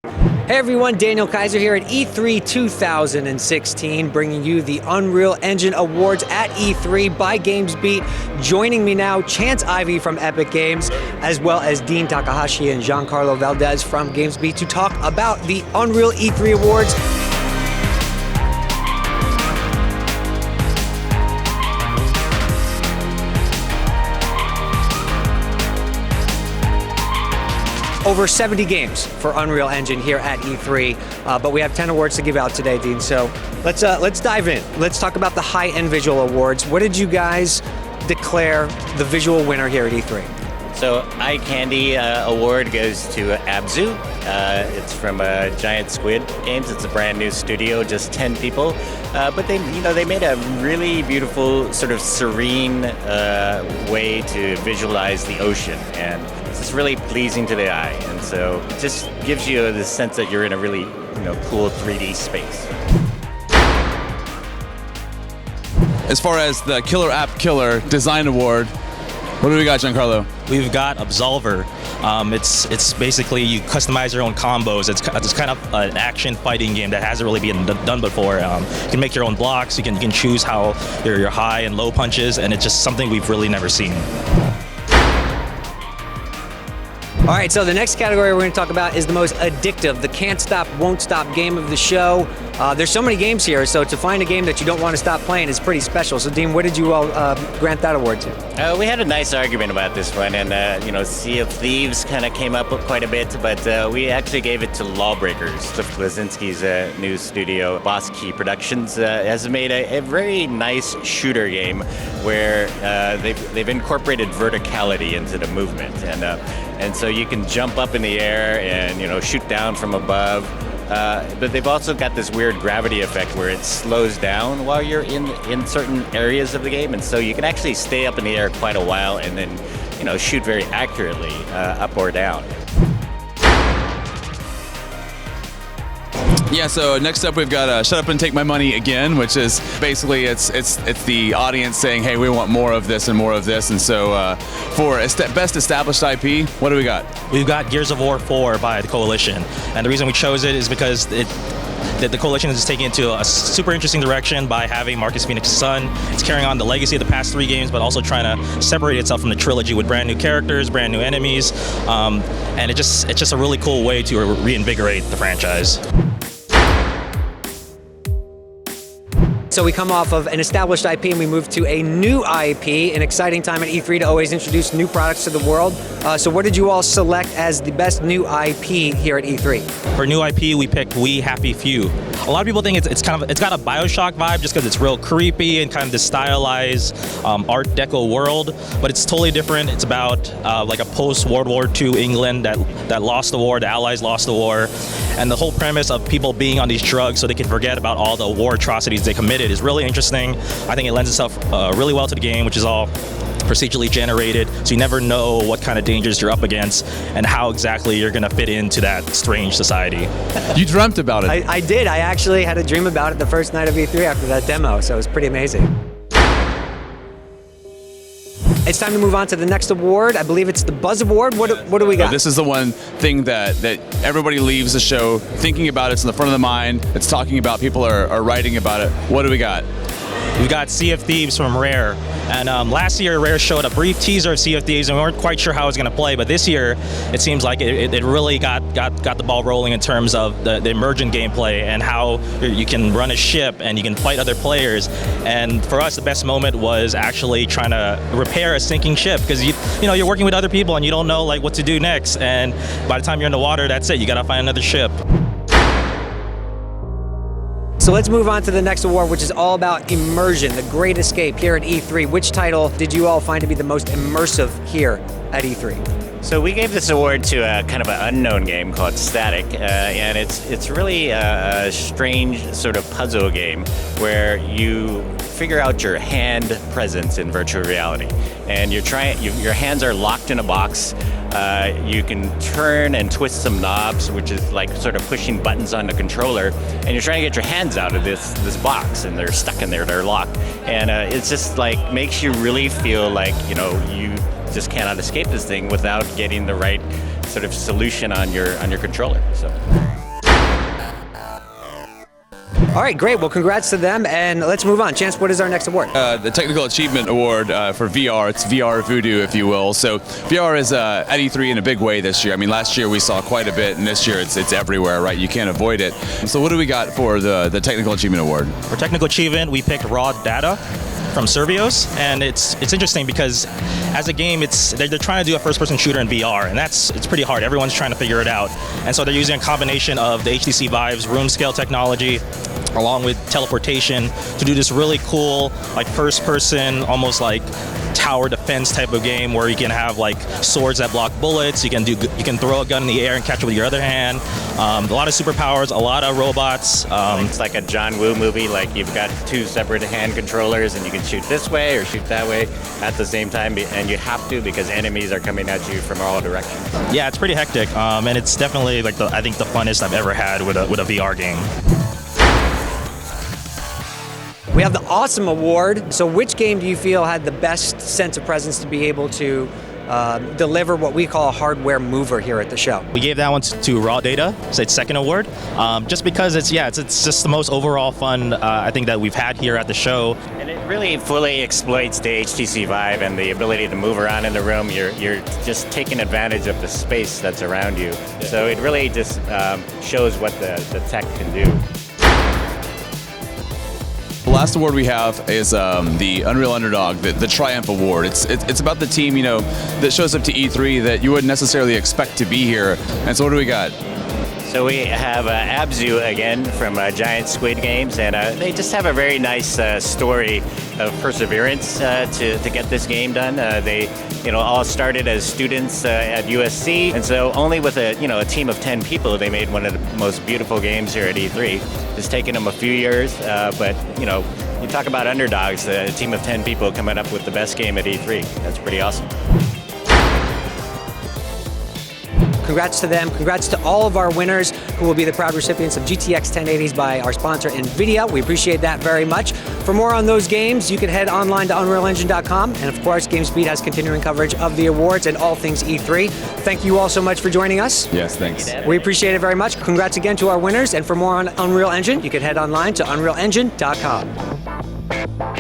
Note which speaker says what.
Speaker 1: Hey everyone, Daniel Kaiser here at E3 2016, bringing you the Unreal Engine Awards at E3 by GamesBeat. Joining me now, Chance Ivey from Epic Games, as well as Dean Takahashi and Giancarlo Valdez from GamesBeat to talk about the Unreal E3 Awards. Over 70 games for Unreal Engine here at E3, but we have 10 awards to give out today, Dean. So let's dive in. Let's talk about the high-end visual awards. What did you guys declare the visual winner here at E3?
Speaker 2: So Eye Candy award goes to Abzu. It's from Giant Squid Games. It's a brand new studio, just 10 people, but they made a really beautiful, sort of serene way to visualize the ocean, and it's really pleasing to the eye, and so it just gives you the sense that you're in a really cool 3D space.
Speaker 3: As far as the Killer App Killer Design Award, what do we got, Giancarlo?
Speaker 4: We've got Absolver. It's basically you customize your own combos. It's kind of an action fighting game that hasn't really been done before. You can make your own blocks. You can choose how your high and low punches, and it's just something we've really never seen.
Speaker 1: All right, so the next category we're going to talk about is the most addictive, the can't stop, won't stop game of the show. There's so many games here, so to find a game that you don't want to stop playing is pretty special. So, Dean, what did you all grant that award to?
Speaker 2: We had a nice argument about this one, and Sea of Thieves kind of came up quite a bit, but we actually gave it to Lawbreakers. Cliff Blazinski's new studio, Boss Key Productions, has made a very nice shooter game where they've incorporated verticality into the movement, and so you can jump up in the air and shoot down from above. But they've also got this weird gravity effect where it slows down while you're in certain areas of the game, and so you can actually stay up in the air quite a while and then shoot very accurately up or down.
Speaker 3: Yeah, so next up we've got Shut Up and Take My Money Again, which is basically it's the audience saying, hey, we want more of this and more of this, and so for best established IP, what do we got?
Speaker 4: We've got Gears of War 4 by the Coalition, and the reason we chose it is because the Coalition is taking it to a super interesting direction by having Marcus Phoenix's son. It's carrying on the legacy of the past 3 games, but also trying to separate itself from the trilogy with brand new characters, brand new enemies, and it's just a really cool way to reinvigorate the franchise.
Speaker 1: So we come off of an established IP and we move to a new IP, an exciting time at E3 to always introduce new products to the world. So what did you all select as the best new IP here at E3?
Speaker 4: For new IP, we picked We Happy Few. A lot of people think it's got a BioShock vibe just because it's real creepy and kind of this stylized Art Deco world, but it's totally different. It's about like a post-World War II England that lost the war, the Allies lost the war, and the whole premise of people being on these drugs so they can forget about all the war atrocities they committed is really interesting. I think it lends itself really well to the game, which is all procedurally generated, so you never know what kind of dangers you're up against and how exactly you're going to fit into that strange society.
Speaker 3: You dreamt about it.
Speaker 1: I did. I actually had a dream about it the first night of E3 after that demo, so it was pretty amazing. It's time to move on to the next award. I believe it's the Buzz Award. What do we got?
Speaker 3: This is the one thing that everybody leaves the show thinking about. It's in the front of the mind. It's talking about. People are writing about it. What do we got?
Speaker 4: We got Sea of Thieves from Rare, and last year Rare showed a brief teaser of Sea of Thieves, and we weren't quite sure how it was going to play. But this year, it seems like it really got the ball rolling in terms of the Immersion gameplay and how you can run a ship and you can fight other players. And for us, the best moment was actually trying to repair a sinking ship because you're working with other people and you don't know like what to do next. And by the time you're in the water, that's it. You got to find another ship.
Speaker 1: So let's move on to the next award, which is all about Immersion, the great escape here at E3. Which title did you all find to be the most immersive here at E3?
Speaker 2: So we gave this award to a kind of an unknown game called Static, and it's really a strange sort of puzzle game where you figure out your hand presence in virtual reality, and your hands are locked in a box. You can turn and twist some knobs, which is like sort of pushing buttons on the controller, and you're trying to get your hands out of this box, and they're stuck in there, they're locked, and it's just like makes you really feel like you just cannot escape this thing without getting the right sort of solution on your controller. So.
Speaker 1: All right, great. Well, congrats to them, and let's move on. Chance, what is our next award?
Speaker 3: The Technical Achievement Award for VR. It's VR Voodoo, if you will. So VR is at E3 in a big way this year. I mean, last year we saw quite a bit, and this year it's everywhere, right? You can't avoid it. So what do we got for the Technical Achievement Award?
Speaker 4: For technical achievement, we picked raw data from Survios, and it's interesting because as a game, they're trying to do a first-person shooter in VR, and it's pretty hard. Everyone's trying to figure it out, and so they're using a combination of the HTC Vive's room scale technology along with teleportation to do this really cool, like first-person, almost like tower defense type of game where you can have like swords that block bullets. You can throw a gun in the air and catch it with your other hand. A lot of superpowers, a lot of robots.
Speaker 2: It's like a John Woo movie. Like you've got two separate hand controllers, and you can shoot this way or shoot that way at the same time, and you have to because enemies are coming at you from all directions.
Speaker 4: Yeah, it's pretty hectic, and it's definitely like I think the funnest I've ever had with a VR game.
Speaker 1: We have the Awesome Award. So which game do you feel had the best sense of presence to be able to deliver what we call a hardware mover here at the show?
Speaker 4: We gave that one to Raw Data, so it's second award, just because it's just the most overall fun I think that we've had here at the show.
Speaker 2: And it really fully exploits the HTC Vive and the ability to move around in the room. You're just taking advantage of the space that's around you. So it really just shows what the tech can do.
Speaker 3: The last award we have is the Unreal Underdog, the Triumph Award. It's about the team, that shows up to E3 that you wouldn't necessarily expect to be here. And so what do we got?
Speaker 2: So we have Abzu again from Giant Squid Games, and they just have a very nice story of perseverance to get this game done. They all started as students at USC, and so only with a team of 10 people, they made one of the most beautiful games here at E3. It's taken them a few years, but you talk about underdogs, a team of 10 people coming up with the best game at E3. That's pretty awesome.
Speaker 1: Congrats to them. Congrats to all of our winners who will be the proud recipients of GTX 1080s by our sponsor, NVIDIA. We appreciate that very much. For more on those games, you can head online to UnrealEngine.com. And of course, GamesBeat has continuing coverage of the awards and all things E3. Thank you all so much for joining us.
Speaker 3: Yes, thanks.
Speaker 1: We appreciate it very much. Congrats again to our winners. And for more on Unreal Engine, you can head online to UnrealEngine.com.